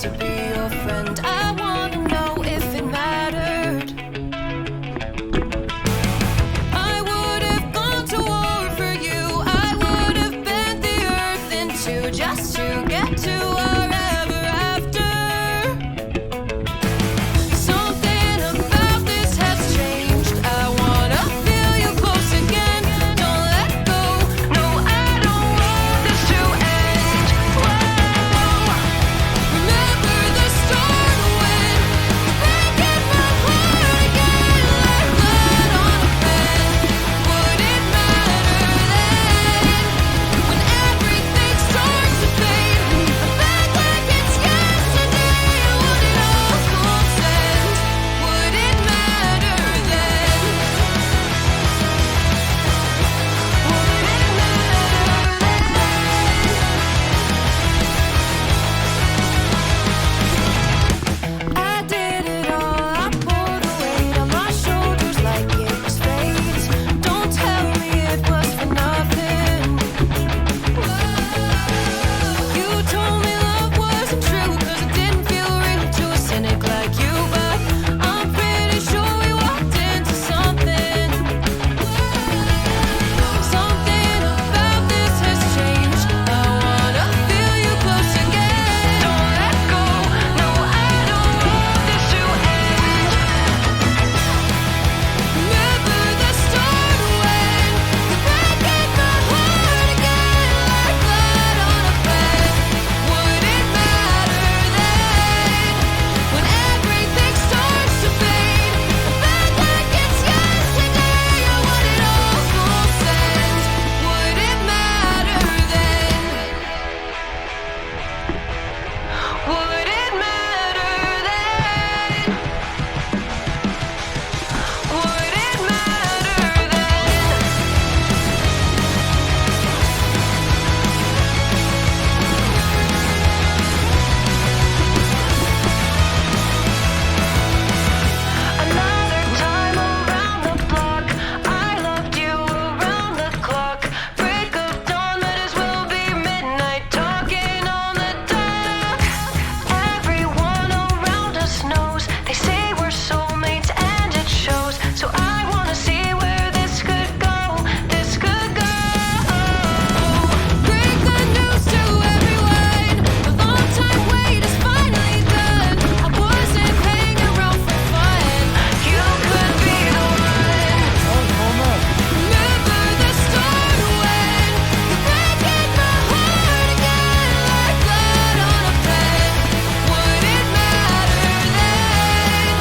To be your friend, I wanna know if it mattered. I would have gone to war for you. I would have bent the earth in two just to get to our ever after. Something about this has changed. I wanna feel you close again. Don't let go. No, I don't want this to end. Whoa. Remember the start when back in my heart again, like blood on a pen. Would it matter then when everything starts to fade? Back like it's yesterday. Would it all consent? Would it matter then? Would it matter then? I did it all. I bore the weight on my shoulders like it was fate. Don't tell me it was for nothing. You told me love wasn't true 'cause it didn't feel real to a cynic like you. But I'm pretty sure we walked into something. Something about this has changed. I wanna feel you close again. Don't let go. No, I don't want this to end. Remember the start when you're back in my heart again, like blood on a pen. Would it matter then when everything starts to fade? Back like it's yesterday. Would it all consent? Would it matter then? Would it matter then? Would it matter then? Another time around the block, I loved you around the clock. Break of dawn, might as well be midnight, talking on the dock. Everyone around us knows, they say we're soulmates and it shows. So I wanna see where this could go, this could go. Break the news to everyone, the long time wait is finally done. I wasn't hanging around for fun, you could be the one. Remember the start when you're back in my heart again, like blood on a pen. Would it matter then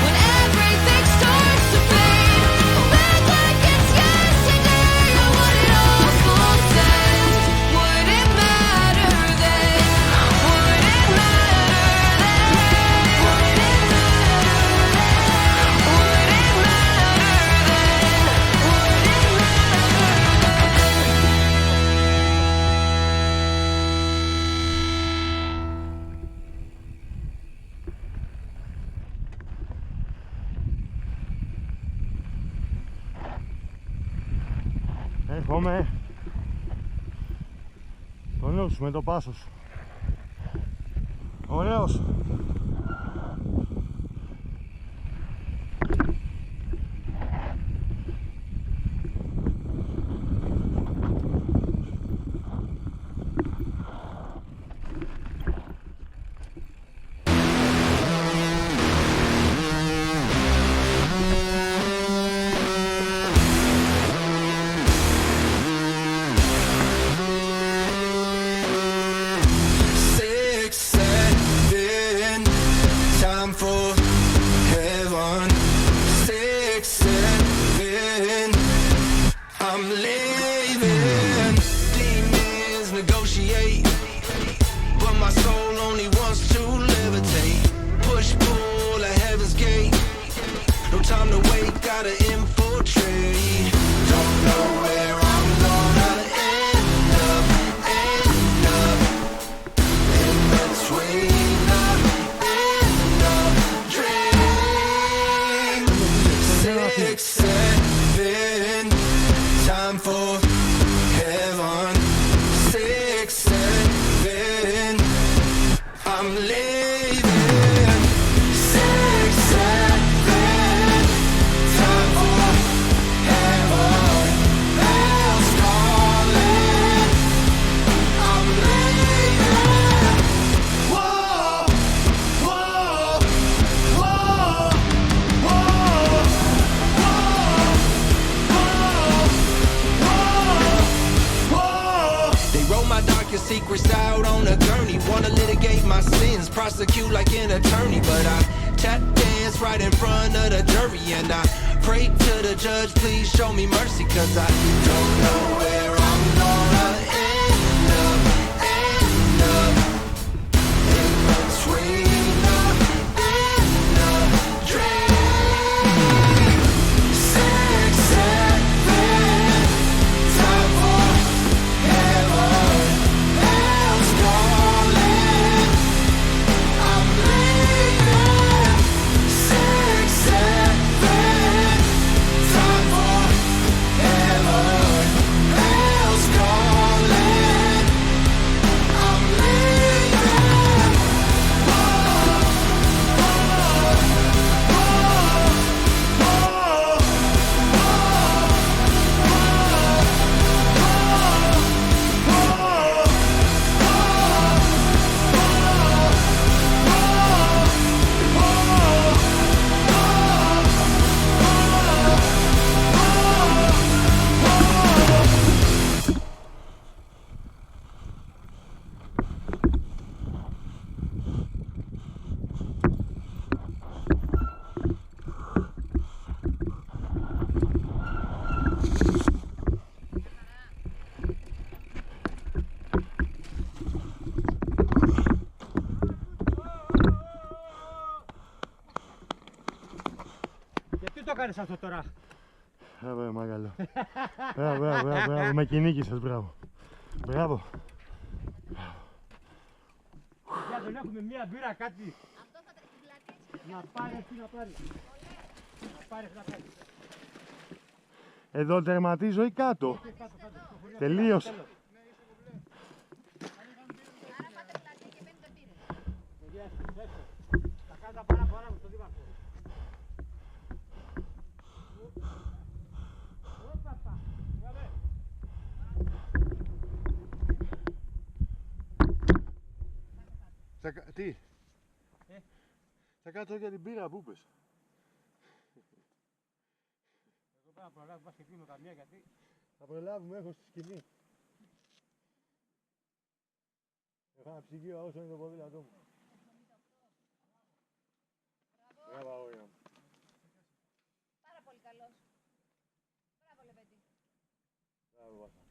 when everything starts to fade? Back like it's yesterday. Would it all consent? Would it matter then? Would it matter then? Would it matter then? Would it Έρχομαι. Τον λέω σου με το πάσο σου. Ωραίος. prosecute like an attorney, but I tap dance right in front of the jury, and I pray to the judge, please show me mercy, cause I don't know where I'm gonna end up in between the end of dream. 6, 7, time for heaven, hell's calling. I'm leaving. 6, 7, time for heaven, hell's calling. I'm leaving. Γιατί το κάνεις αυτό τώρα? Μπράβο, μάγαλο. Μπράβο, με κυνήγησες, μπράβο. Μπράβο. Για τον έχουμε μία μπύρα κάτι. Αυτό θα την πλατεία. Να πάρει, τι να πάρει. Να πάρει. Εδώ τερματίζω ή κάτω? Τελείωσε. Άρα πάτε πλατεία και παίρνετε πύρες. Θα κάνω τα παράπονα μου στον δήμαρχο. Τι? Θα κάτσω για την πύρα, πού πες? Εγώ πρέπει να προλάβω, πας και κλείνω καμία γιατί... Θα προλάβουμε, έχω στη σκηνή. Έχω ένα ψυγείο όσο είναι το ποδήλατό μου. Μπράβο, αγόρια μου. Πάρα πολύ καλός. Μπράβο, Λεβέντη. Μπράβο, Βάσα.